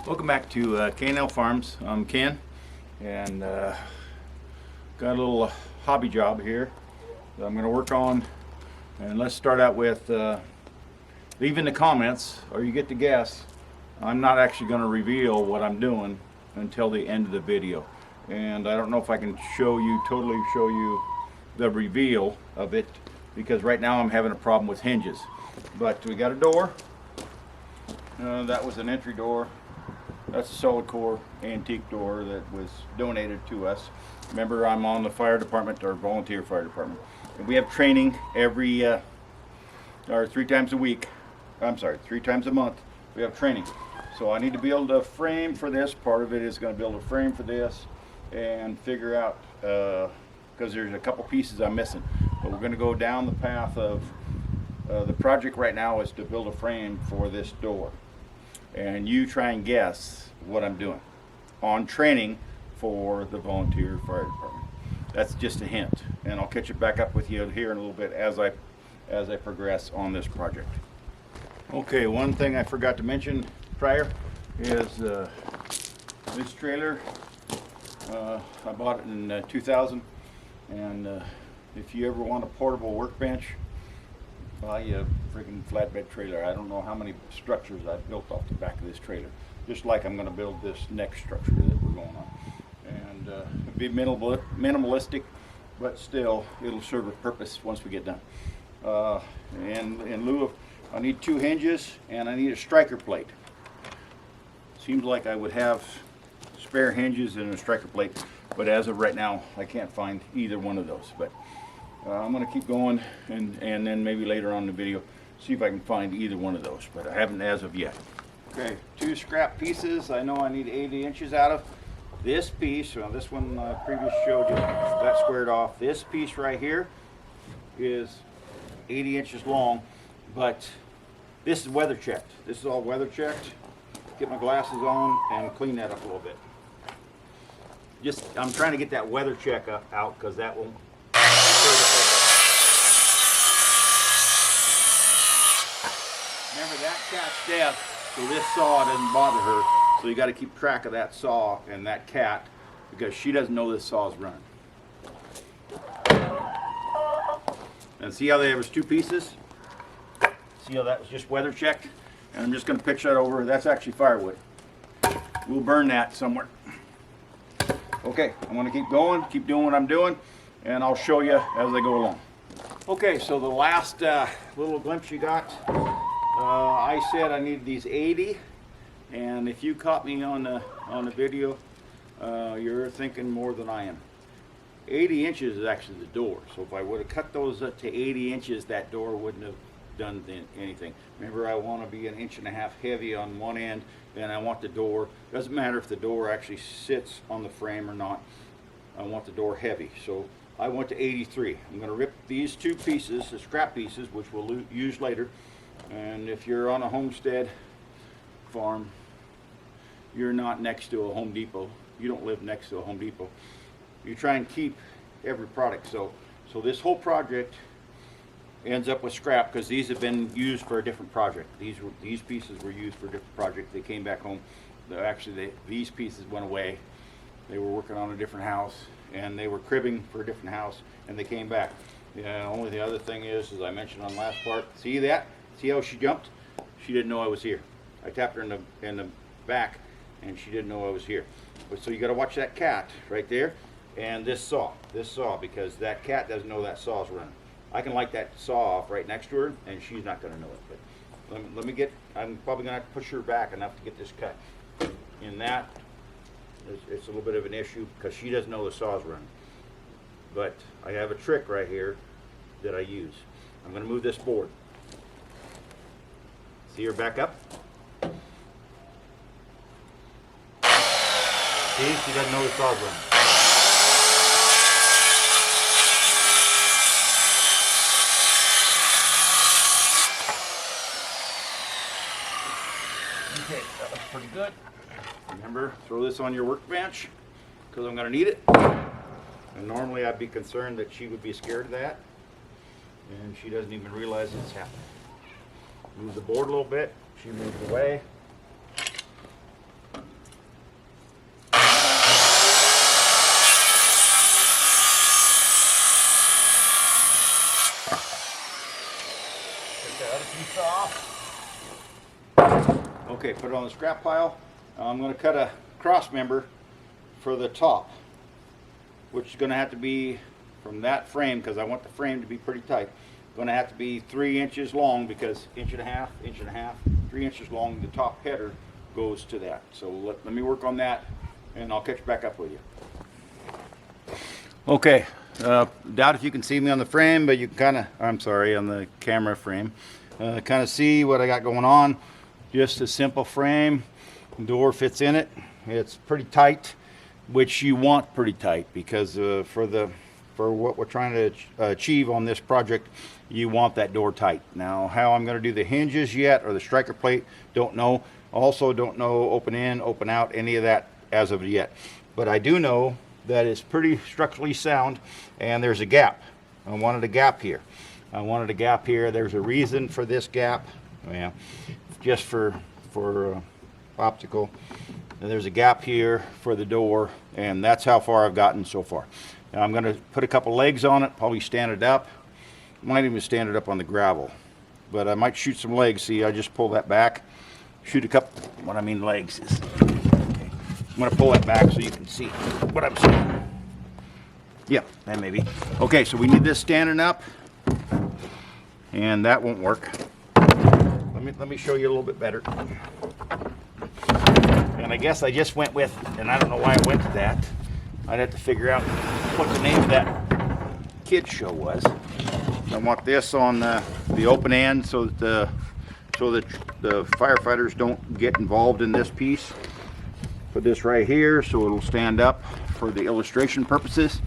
Welcome back to K&L Farms. I'm Ken, and got a little hobby job here that I'm going to work on. And let's start out with leave in the comments, or you get to guess. I'm not actually going to reveal what I'm doing until the end of the video, and I don't know if I can totally show you the reveal of it, because right now I'm having a problem with hinges. But we got a door. That was an entry door. That's a solid core antique door that was donated to us. Remember, I'm on the fire department, or volunteer fire department, and we have training every or 3 times a week. I'm sorry, 3 times a month. We have training. So I need to build a frame for this. Part of it is going to build a frame for this and figure out, because there's a couple pieces I'm missing. But we're going to go down the path of the project right now is to build a frame for this door. And you try and guess what I'm doing on training for the volunteer fire department. That's just a hint, and I'll catch it back up with you here in a little bit as I progress on this project. Okay, one thing I forgot to mention prior is this trailer. I bought it in 2000, and if you ever want a portable workbench, buy a freaking flatbed trailer. I don't know how many structures I've built off the back of this trailer. Just like I'm going to build this next structure that we're going on. And it'll be minimalistic, but still it'll serve a purpose once we get done. And in lieu of, I need 2 hinges and I need a striker plate. Seems like I would have spare hinges and a striker plate, but as of right now I can't find either one of those. But I'm going to keep going, and then maybe later on in the video see if I can find either one of those, but I haven't as of yet. Okay, 2 scrap pieces. I know I need 80 inches out of this piece. Well, this one I previously showed you, that squared off. This piece right here is 80 inches long, but this is weather checked. This is all weather checked. Get my glasses on and clean that up a little bit. I'm trying to get that weather check out, because that will remember, that cat's deaf, so this saw doesn't bother her. So you got to keep track of that saw and that cat, because she doesn't know this saw is running. And see how there was 2 pieces? See how that was just weather checked? And I'm just going to pitch that over. That's actually firewood. We'll burn that somewhere. Okay, I'm going to keep going, keep doing what I'm doing, and I'll show you as I go along. Okay, so the last little glimpse you got, I said I needed these 80, and if you caught me on the video, you're thinking more than I am. 80 inches is actually the door, so if I would have cut those up to 80 inches, that door wouldn't have done anything. Remember, I want to be 1.5 inches heavy on one end, and I want the door, doesn't matter if the door actually sits on the frame or not, I want the door heavy. So I went to 83. I'm going to rip these 2 pieces, the scrap pieces, which we'll use later. And if you're on a homestead farm, you're not next to a Home Depot. You don't live next to a Home Depot. You try and keep every product. So this whole project ends up with scrap, because these have been used for a different project. These pieces were used for a different project. They came back home. These pieces went away. They were working on a different house, and they were cribbing for a different house, and they came back. Only the other thing is, as I mentioned on the last part, see that? See how she jumped? She didn't know I was here. I tapped her in the back, and she didn't know I was here. So you got to watch that cat right there, and this saw, because that cat doesn't know that saw's running. I can light that saw off right next to her, and she's not going to know it. But let me get, I'm probably going to have to push her back enough to get this cut. In that, it's a little bit of an issue, because she doesn't know the saw's running. But I have a trick right here that I use. I'm going to move this board. See her back up? See, she doesn't know the saw's running. Okay, that looks pretty good. Remember, throw this on your workbench, because I'm going to need it. And normally I'd be concerned that she would be scared of that, and she doesn't even realize it's happening. Move the board a little bit, she moves away. Okay, put it on the scrap pile. I'm going to cut a cross member for the top, which is going to have to be from that frame, because I want the frame to be pretty tight. Going to have to be 3 inches long, because inch and a half, 3 inches long. The top header goes to that. So let me work on that, and I'll catch back up with you. Okay, doubt if you can see me on the frame, but you can kind of, I'm sorry, on the camera frame, kind of see what I got going on. Just a simple frame. The door fits in it. It's pretty tight, which you want pretty tight, because for what we're trying to achieve on this project, you want that door tight. Now, how I'm going to do the hinges yet, or the striker plate, don't know. Also don't know open in, open out, any of that as of yet. But I do know that it's pretty structurally sound, and there's a gap. I wanted a gap here. There's a reason for this gap. Yeah, just for optical. And there's a gap here for the door, and that's how far I've gotten so far. Now I'm going to put a couple legs on it, probably stand it up. Might even stand it up on the gravel, but I might shoot some legs. See, I just pull that back, shoot a couple. What I mean legs is, okay, I'm going to pull that back so you can see what I'm saying. Yeah, that maybe. Okay, so we need this standing up, and that won't work. Let me show you a little bit better. And I guess I just went with, and I don't know why I went to that. I'd have to figure out what the name of that kids show was. I want this on the open end, so that the firefighters don't get involved in this piece. Put this right here so it'll stand up for the illustration purposes.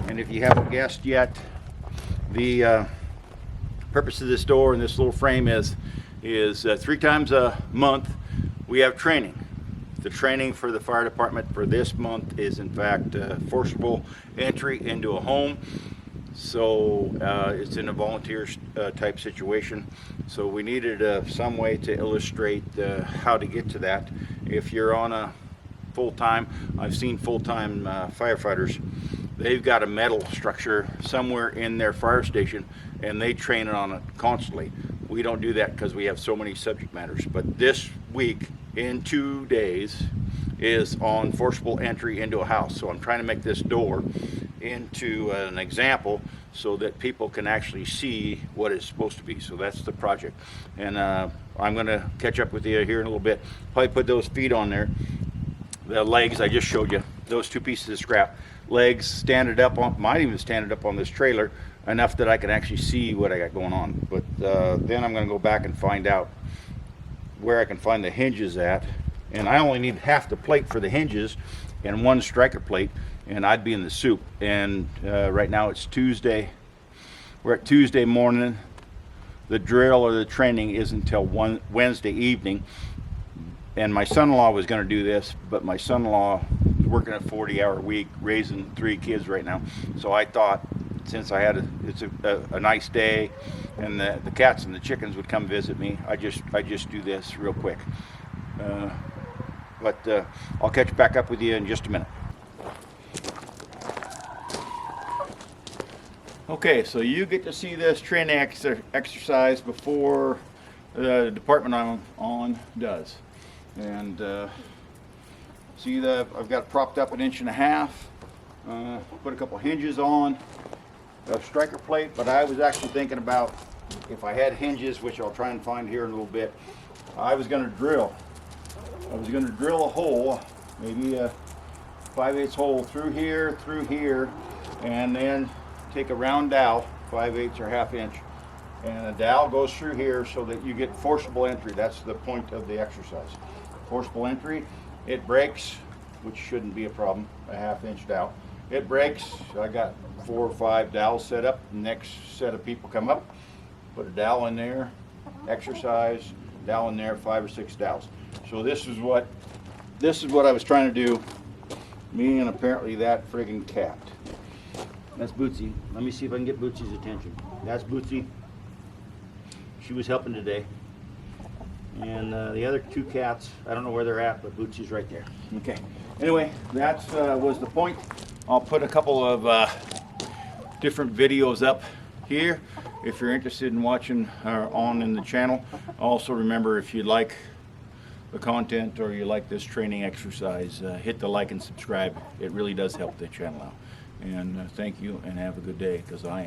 And if you haven't guessed yet, the purpose of this door and this little frame is 3 times a month we have training. The training for the fire department for this month is in fact forcible entry into a home. So it's in a volunteer type situation. So we needed some way to illustrate how to get to that. If you're on a full-time, I've seen full-time firefighters, they've got a metal structure somewhere in their fire station, and they train it on it constantly. We don't do that because we have so many subject matters. But this week, in 2 days, is on forcible entry into a house. So I'm trying to make this door into an example so that people can actually see what it's supposed to be. So that's the project. And I'm going to catch up with you here in a little bit. Probably put those feet on there. The legs I just showed you, those 2 pieces of scrap. Legs, stand it up on, might even stand it up on this trailer enough that I can actually see what I got going on. But then I'm going to go back and find out where I can find the hinges at. And I only need half the plate for the hinges and 1 striker plate, and I'd be in the soup. And right now it's Tuesday. We're at Tuesday morning. The drill or the training is until Wednesday evening. And my son-in-law was going to do this, but my son-in-law is working a 40-hour week, raising 3 kids right now. So I thought, since I had it's a nice day, and the cats and the chickens would come visit me, I just do this real quick. But I'll catch back up with you in just a minute. Okay, so you get to see this training exercise before the department I'm on does. And see that I've got it propped up 1.5 inches. Put a couple hinges on, a striker plate, but I was actually thinking about if I had hinges, which I'll try and find here in a little bit. I was going to drill a hole, maybe a 5/8 hole through here, and then take a round dowel, 5/8 or 1/2 inch, and a dowel goes through here so that you get forcible entry. That's the point of the exercise. Forcible entry, it breaks, which shouldn't be a problem, a 1/2 inch dowel. It breaks, I got 4 or 5 dowels set up. Next set of people come up, put a dowel in there, exercise, dowel in there, 5 or 6 dowels. So this is what I was trying to do, me and apparently that friggin' cat. That's Bootsy. Let me see if I can get Bootsy's attention. That's Bootsy. She was helping today. And the other 2 cats, I don't know where they're at, but Bootsy's right there. Okay. Anyway, that was the point. I'll put a couple of different videos up here if you're interested in watching on in the channel. Also remember, if you'd like the content or you like this training exercise, hit the like and subscribe. It really does help the channel out. And thank you, and have a good day, because I